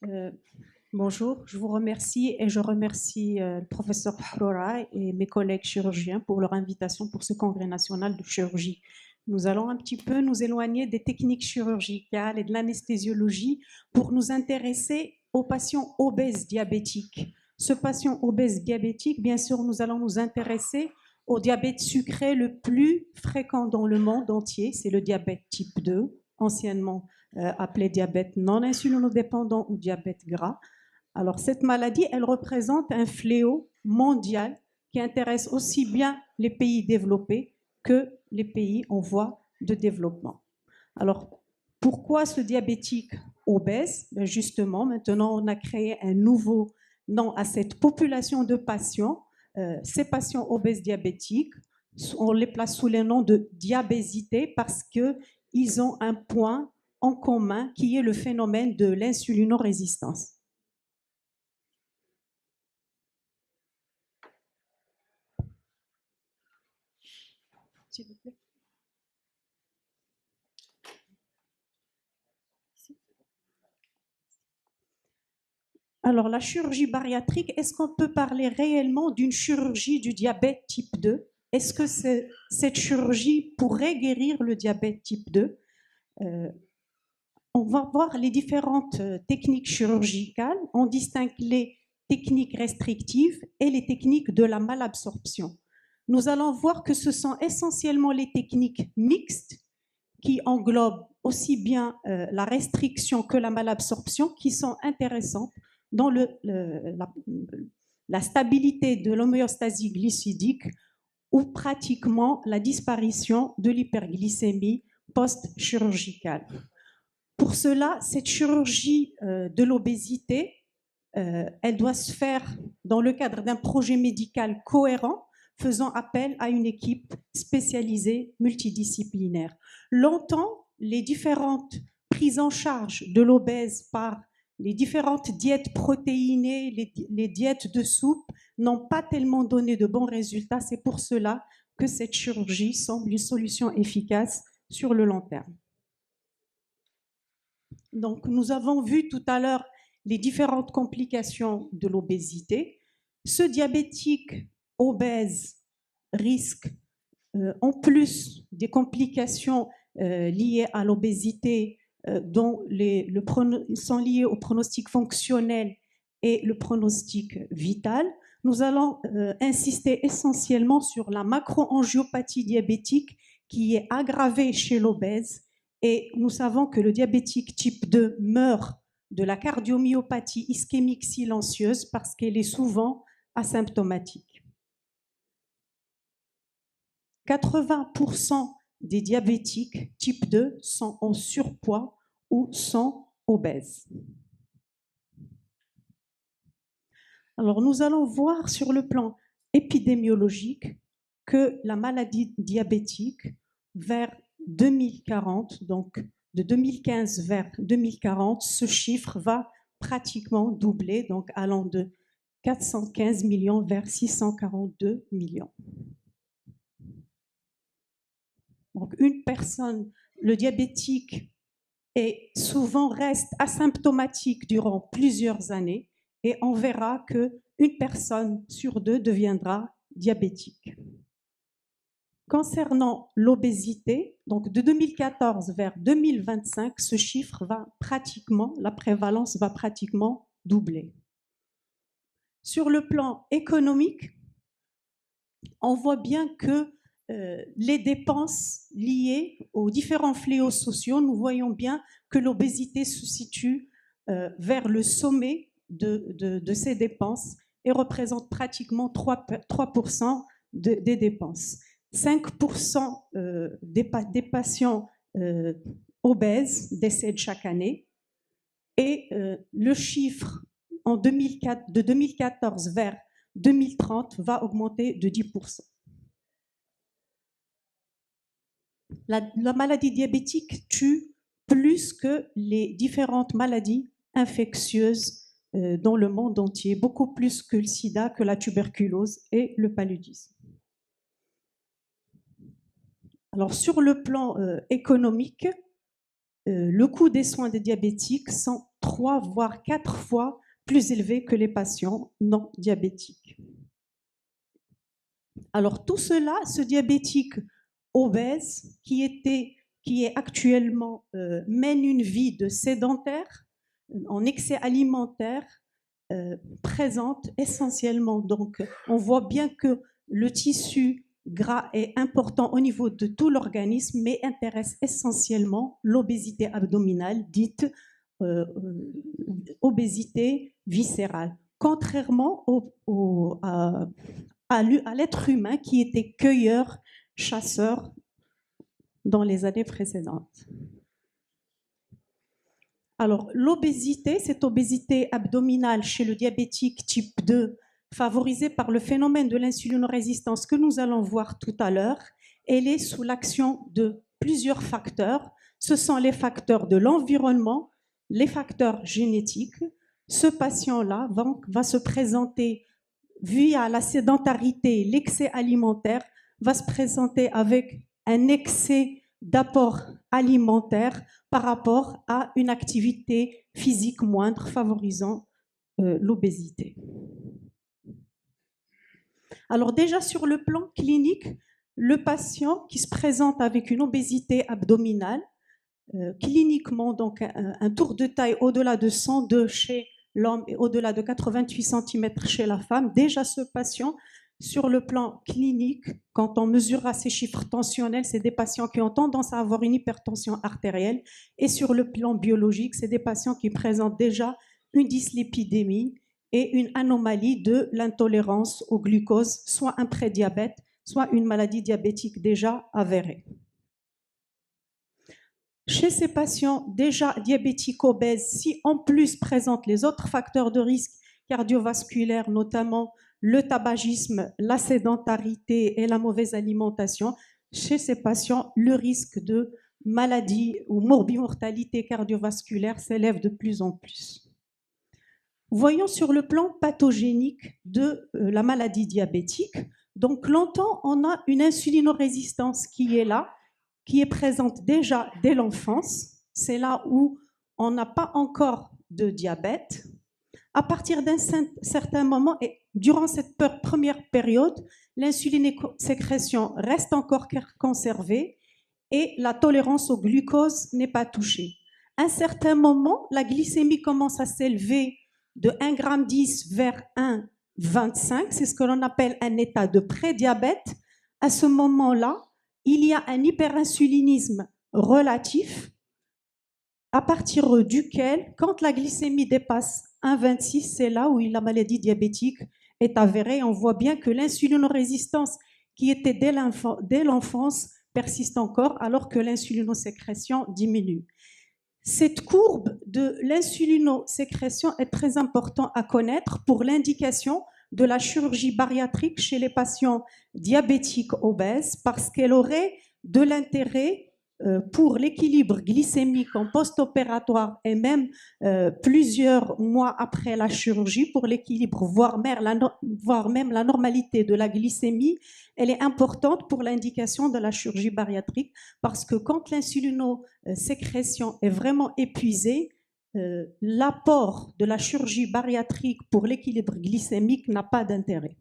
Euh, Bonjour, je vous remercie et je remercie le professeur Hroura et mes collègues chirurgiens pour leur invitation pour ce congrès national de chirurgie. Nous allons un petit peu nous éloigner des techniques chirurgicales et de l'anesthésiologie pour nous intéresser aux patients obèses diabétiques. Ce patient obèse diabétique, bien sûr, nous allons nous intéresser au diabète sucré le plus fréquent dans le monde entier, c'est le diabète type 2, anciennement appelé diabète non insulinodépendant ou diabète gras. Alors, cette maladie, elle représente un fléau mondial qui intéresse aussi bien les pays développés que les pays en voie de développement. Alors, pourquoi ce diabétique obèse? Justement, maintenant, on a créé un nouveau nom à cette population de patients. Ces patients obèses diabétiques, on les place sous le nom de diabésité parce qu'ils ont un point en commun qui est le phénomène de l'insulinorésistance. S'il vous plaît. Alors, la chirurgie bariatrique, est-ce qu'on peut parler réellement d'une chirurgie du diabète type 2? Est-ce que cette chirurgie pourrait guérir le diabète type 2? On va voir les différentes techniques chirurgicales. On distingue les techniques restrictives et les techniques de la malabsorption. Nous allons voir que ce sont essentiellement les techniques mixtes qui englobent aussi bien la restriction que la malabsorption qui sont intéressantes dans la stabilité de l'homéostasie glycidique ou pratiquement la disparition de l'hyperglycémie post-chirurgicale. Pour cela, cette chirurgie de l'obésité, elle doit se faire dans le cadre d'un projet médical cohérent, faisant appel à une équipe spécialisée multidisciplinaire. Longtemps, les différentes prises en charge de l'obèse par les différentes diètes protéinées, les diètes de soupe, n'ont pas tellement donné de bons résultats. C'est pour cela que cette chirurgie semble une solution efficace sur le long terme. Donc, nous avons vu tout à l'heure les différentes complications de l'obésité. Ce diabétique obèse risque, en plus des complications liées à l'obésité, dont sont liées au pronostic fonctionnel et le pronostic vital, nous allons insister essentiellement sur la macroangiopathie diabétique qui est aggravée chez l'obèse. Et nous savons que le diabétique type 2 meurt de la cardiomyopathie ischémique silencieuse parce qu'elle est souvent asymptomatique. 80% des diabétiques type 2 sont en surpoids ou sont obèses. Alors, nous allons voir sur le plan épidémiologique que la maladie diabétique, vers 2040, donc de 2015 vers 2040, ce chiffre va pratiquement doubler, donc allant de 415 millions vers 642 millions. Donc, une personne, le diabétique, souvent reste asymptomatique durant plusieurs années et on verra qu'une personne sur deux deviendra diabétique. Concernant l'obésité, donc de 2014 vers 2025, ce chiffre la prévalence va pratiquement doubler. Sur le plan économique, on voit bien que les dépenses liées aux différents fléaux sociaux, nous voyons bien que l'obésité se situe vers le sommet de ces dépenses et représente pratiquement 3% des dépenses. 5% des patients obèses décèdent chaque année et le chiffre de 2014 vers 2030 va augmenter de 10%. La maladie diabétique tue plus que les différentes maladies infectieuses dans le monde entier, beaucoup plus que le sida, que la tuberculose et le paludisme. Alors, sur le plan économique, le coût des soins des diabétiques sont 3 voire 4 fois plus élevé que les patients non diabétiques. Alors tout cela, ce diabétique obèse qui est actuellement mène une vie de sédentaire, en excès alimentaire, présente essentiellement. Donc on voit bien que le tissu gras est important au niveau de tout l'organisme, mais intéresse essentiellement l'obésité abdominale, dite obésité viscérale, contrairement à l'être humain qui était cueilleur-chasseur dans les années précédentes. Alors, l'obésité, cette obésité abdominale chez le diabétique type 2, favorisée par le phénomène de l'insulinorésistance que nous allons voir tout à l'heure, elle est sous l'action de plusieurs facteurs. Ce sont les facteurs de l'environnement, les facteurs génétiques. Ce patient-là va se présenter via la sédentarité, l'excès alimentaire, va se présenter avec un excès d'apport alimentaire par rapport à une activité physique moindre favorisant l'obésité. Alors déjà sur le plan clinique, le patient qui se présente avec une obésité abdominale, cliniquement donc un tour de taille au-delà de 102 chez l'homme et au-delà de 88 cm chez la femme, déjà ce patient, sur le plan clinique, quand on mesurera ces chiffres tensionnels, c'est des patients qui ont tendance à avoir une hypertension artérielle, et sur le plan biologique, c'est des patients qui présentent déjà une dyslipidémie et une anomalie de l'intolérance au glucose, soit un prédiabète, soit une maladie diabétique déjà avérée. Chez ces patients déjà diabétiques obèses, si en plus présentent les autres facteurs de risque cardiovasculaires, notamment le tabagisme, la sédentarité et la mauvaise alimentation, chez ces patients, le risque de maladie ou morbimortalité cardiovasculaire s'élève de plus en plus. Voyons sur le plan pathogénique de la maladie diabétique. Donc longtemps, on a une insulinorésistance qui est là, qui est présente déjà dès l'enfance. C'est là où on n'a pas encore de diabète. À partir d'un certain moment, et durant cette première période, l'insulinésécrétion reste encore conservée et la tolérance au glucose n'est pas touchée. À un certain moment, la glycémie commence à s'élever de 1,10 g vers 1,25 g. C'est ce que l'on appelle un état de prédiabète. À ce moment-là, il y a un hyperinsulinisme relatif à partir duquel, quand la glycémie dépasse 1,26 g, c'est là où la maladie diabétique est avérée. On voit bien que l'insulinorésistance qui était dès l'enfance persiste encore alors que l'insulinosécrétion diminue. Cette courbe de l'insulinosécrétion est très importante à connaître pour l'indication de la chirurgie bariatrique chez les patients diabétiques obèses parce qu'elle aurait de l'intérêt pour l'équilibre glycémique en post-opératoire et même plusieurs mois après la chirurgie pour l'équilibre, voire même la normalité de la glycémie. Elle est importante pour l'indication de la chirurgie bariatrique parce que quand l'insulinosécrétion est vraiment épuisée, l'apport de la chirurgie bariatrique pour l'équilibre glycémique n'a pas d'intérêt.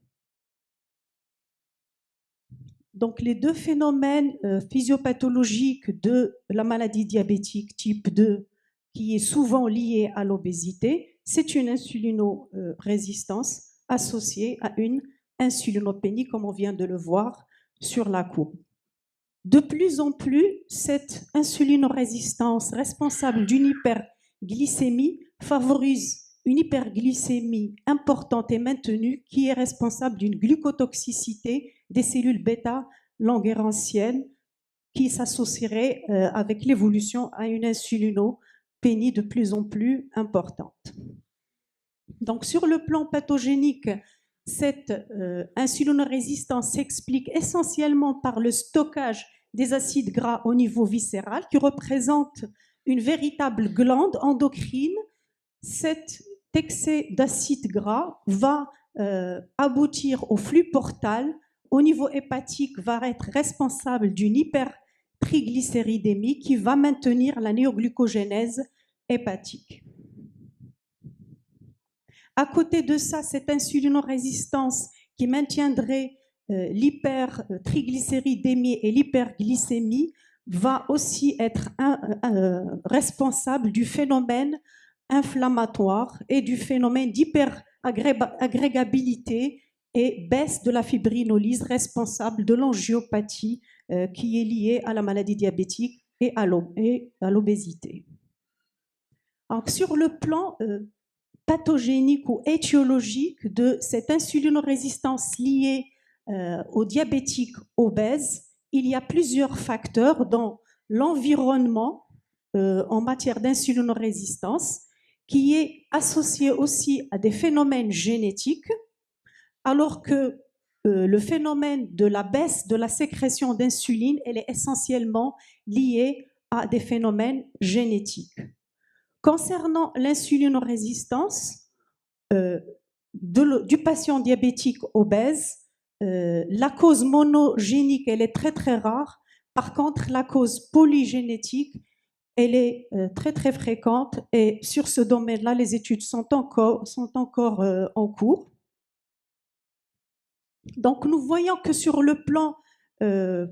Donc, les deux phénomènes physiopathologiques de la maladie diabétique type 2, qui est souvent liée à l'obésité, c'est une insulinorésistance associée à une insulinopénie, comme on vient de le voir sur la courbe. De plus en plus, cette insulinorésistance responsable d'une hyperglycémie favorise une hyperglycémie importante et maintenue qui est responsable d'une glucotoxicité des cellules bêta-langerhansiennes qui s'associerait avec l'évolution à une insulinopénie de plus en plus importante. Donc, sur le plan pathogénique, cette insulinorésistance s'explique essentiellement par le stockage des acides gras au niveau viscéral qui représente une véritable glande endocrine. Cet excès d'acide gras va aboutir au flux portal. Au niveau hépatique, va être responsable d'une hypertriglycéridémie qui va maintenir la néoglucogénèse hépatique. À côté de ça, cette insulinorésistance qui maintiendrait l'hypertriglycéridémie et l'hyperglycémie va aussi être responsable du phénomène inflammatoire et du phénomène d'hyperagrégabilité et baisse de la fibrinolyse responsable de l'angiopathie qui est liée à la maladie diabétique et à l'obésité. Sur le plan pathogénique ou étiologique de cette insulinorésistance liée aux diabétiques obèses, il y a plusieurs facteurs dans l'environnement en matière d'insulinorésistance qui est associé aussi à des phénomènes génétiques, alors que le phénomène de la baisse de la sécrétion d'insuline, elle est essentiellement liée à des phénomènes génétiques. Concernant l'insulinorésistance du patient diabétique obèse, la cause monogénique, elle est très très rare. Par contre, la cause polygénétique, elle est très très fréquente et sur ce domaine-là, les études sont encore en cours. Donc, nous voyons que sur le plan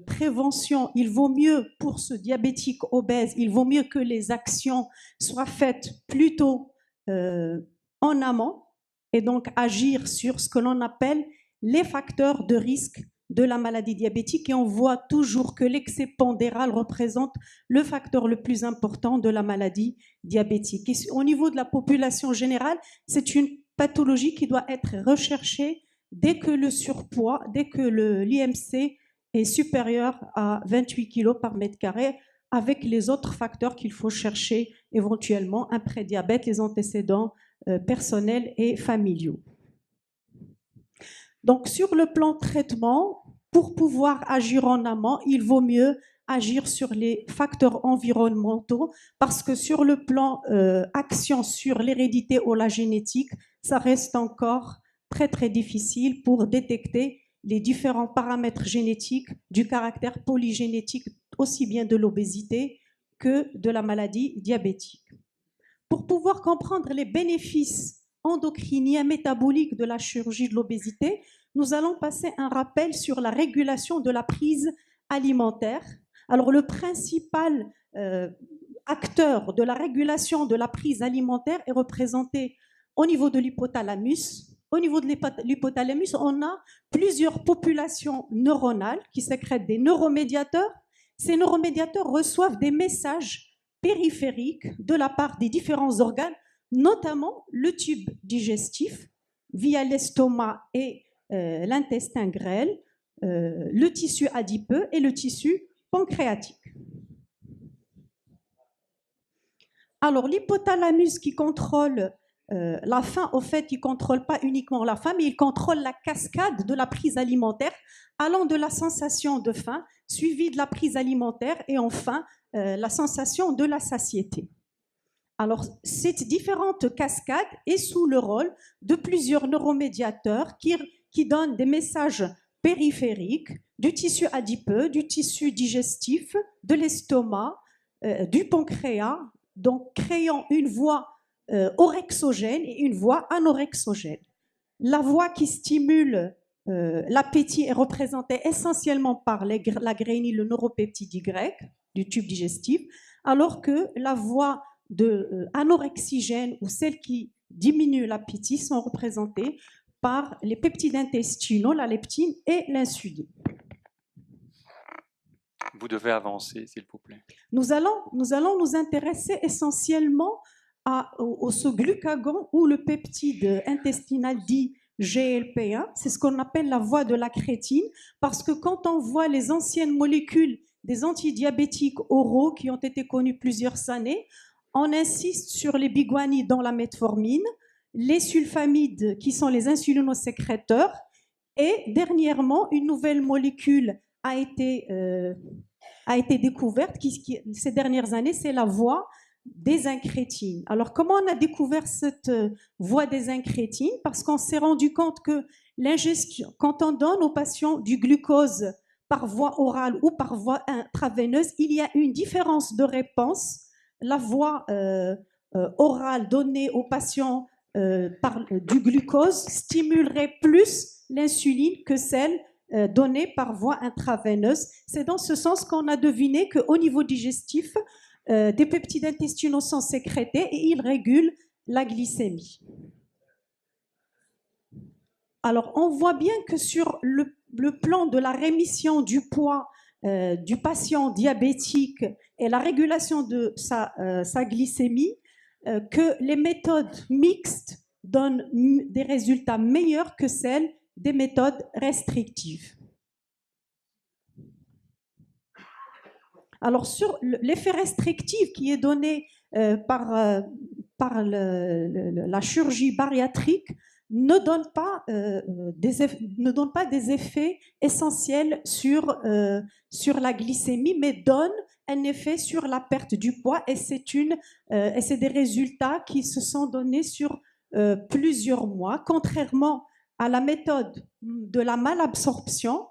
prévention, il vaut mieux pour ce diabétique obèse, il vaut mieux que les actions soient faites plutôt en amont et donc agir sur ce que l'on appelle les facteurs de risque de la maladie diabétique. Et on voit toujours que l'excès pondéral représente le facteur le plus important de la maladie diabétique. Et au niveau de la population générale, c'est une pathologie qui doit être recherchée dès que le surpoids, dès que l'IMC est supérieur à 28 kg par mètre carré, avec les autres facteurs qu'il faut chercher éventuellement, un prédiabète, les antécédents personnels et familiaux. Donc, sur le plan traitement, pour pouvoir agir en amont, il vaut mieux agir sur les facteurs environnementaux parce que sur le plan action sur l'hérédité ou la génétique, ça reste encore très très difficile pour détecter les différents paramètres génétiques du caractère polygénétique aussi bien de l'obésité que de la maladie diabétique. Pour pouvoir comprendre les bénéfices endocriniens métaboliques de la chirurgie de l'obésité, nous allons passer un rappel sur la régulation de la prise alimentaire. Alors le principal acteur de la régulation de la prise alimentaire est représenté au niveau de l'hypothalamus. Au niveau de l'hypothalamus, on a plusieurs populations neuronales qui sécrètent des neuromédiateurs. Ces neuromédiateurs reçoivent des messages périphériques de la part des différents organes, notamment le tube digestif via l'estomac et l'intestin grêle, le tissu adipeux et le tissu pancréatique. Alors l'hypothalamus qui contrôle la faim, au fait, il ne contrôle pas uniquement la faim, mais il contrôle la cascade de la prise alimentaire, allant de la sensation de faim, suivie de la prise alimentaire et enfin la sensation de la satiété. Alors, cette différente cascade est sous le rôle de plusieurs neuromédiateurs qui donnent des messages périphériques du tissu adipeux, du tissu digestif, de l'estomac, du pancréas, donc créant une voie orexogène et une voie anorexogène. La voie qui stimule l'appétit est représentée essentiellement par la grénine, le neuropeptide Y du tube digestif, alors que la voie anorexigène ou celle qui diminue l'appétit sont représentées par les peptides intestinaux, la leptine et l'insuline. Vous devez avancer, s'il vous plaît. Nous allons nous intéresser essentiellement au ce glucagon ou le peptide intestinal dit GLP1, c'est ce qu'on appelle la voie de la crétine, parce que quand on voit les anciennes molécules des antidiabétiques oraux qui ont été connus plusieurs années, on insiste sur les biguanides dans la metformine, les sulfamides qui sont les insulinosécréteurs, et dernièrement, une nouvelle molécule a été découverte ces dernières années, c'est la voie des incrétines. Alors, comment on a découvert cette voie des incrétines? Parce qu'on s'est rendu compte que l'ingestion, quand on donne aux patients du glucose par voie orale ou par voie intraveineuse, il y a une différence de réponse. La voie orale donnée aux patients du glucose stimulerait plus l'insuline que celle donnée par voie intraveineuse. C'est dans ce sens qu'on a deviné qu'au niveau digestif, des peptides intestinaux sont sécrétés et ils régulent la glycémie. Alors, on voit bien que sur le plan de la rémission du poids du patient diabétique et la régulation de sa glycémie, que les méthodes mixtes donnent des résultats meilleurs que celles des méthodes restrictives. Alors, sur l'effet restrictif qui est donné par la chirurgie bariatrique, ne donne pas des effets essentiels sur la glycémie, mais donne un effet sur la perte du poids, et c'est des résultats qui se sont donnés sur plusieurs mois, contrairement à la méthode de la malabsorption.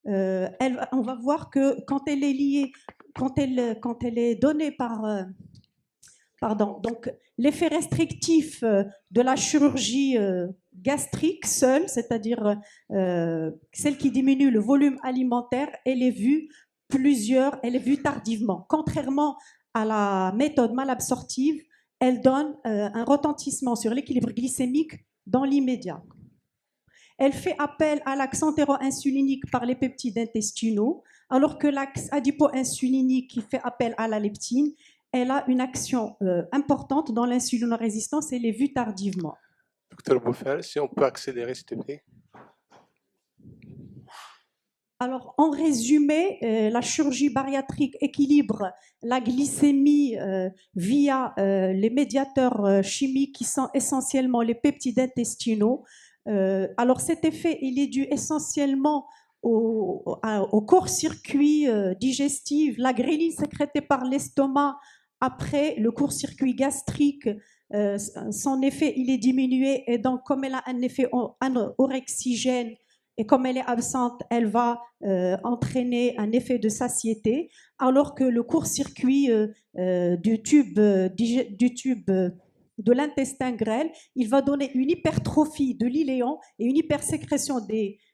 On va voir que quand elle est liée, quand elle est donnée par donc l'effet restrictif de la chirurgie gastrique seule, c'est-à-dire celle qui diminue le volume alimentaire, elle est vue tardivement. Contrairement à la méthode malabsorptive, elle donne un retentissement sur l'équilibre glycémique dans l'immédiat. Elle fait appel à l'axe entéro-insulinique par les peptides intestinaux, alors que l'axe adipo-insulinique qui fait appel à la leptine, elle a une action importante dans l'insulinorésistance et elle est vue tardivement. Docteur Bouffel, si on peut accélérer, s'il te plaît. Alors, en résumé, la chirurgie bariatrique équilibre la glycémie via les médiateurs chimiques qui sont essentiellement les peptides intestinaux. Alors, cet effet, il est dû essentiellement au court-circuit digestif, la ghreline sécrétée par l'estomac après le court-circuit gastrique. Son effet, il est diminué, et donc comme elle a un effet anorexigène et comme elle est absente, elle va entraîner un effet de satiété, alors que le court-circuit du tube de l'intestin grêle, il va donner une hypertrophie de l'iléon et une hypersécrétion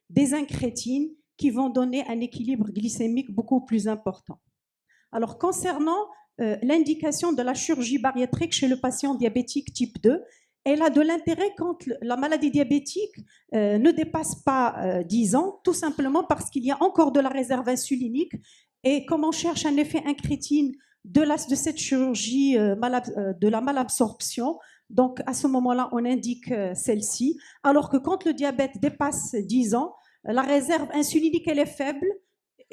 des incrétines qui vont donner un équilibre glycémique beaucoup plus important. Alors, concernant l'indication de la chirurgie bariatrique chez le patient diabétique type 2, elle a de l'intérêt quand la maladie diabétique ne dépasse pas 10 ans, tout simplement parce qu'il y a encore de la réserve insulinique, et comme on cherche un effet incrétine de cette chirurgie de la malabsorption, donc à ce moment-là, on indique celle-ci, alors que quand le diabète dépasse 10 ans, la réserve insulinique, elle est faible,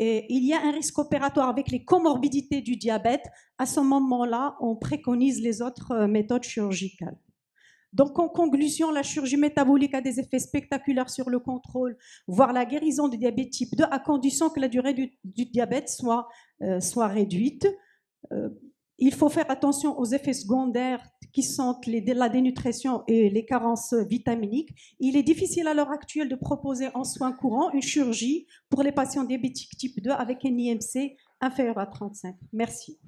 et il y a un risque opératoire avec les comorbidités du diabète. À ce moment-là, on préconise les autres méthodes chirurgicales. Donc, en conclusion, la chirurgie métabolique a des effets spectaculaires sur le contrôle, voire la guérison du diabète type 2, à condition que la durée du diabète soit réduite. Il faut faire attention aux effets secondaires qui sont la dénutrition et les carences vitaminiques. Il est difficile à l'heure actuelle de proposer en soins courants une chirurgie pour les patients diabétiques type 2 avec un IMC inférieur à 35. Merci.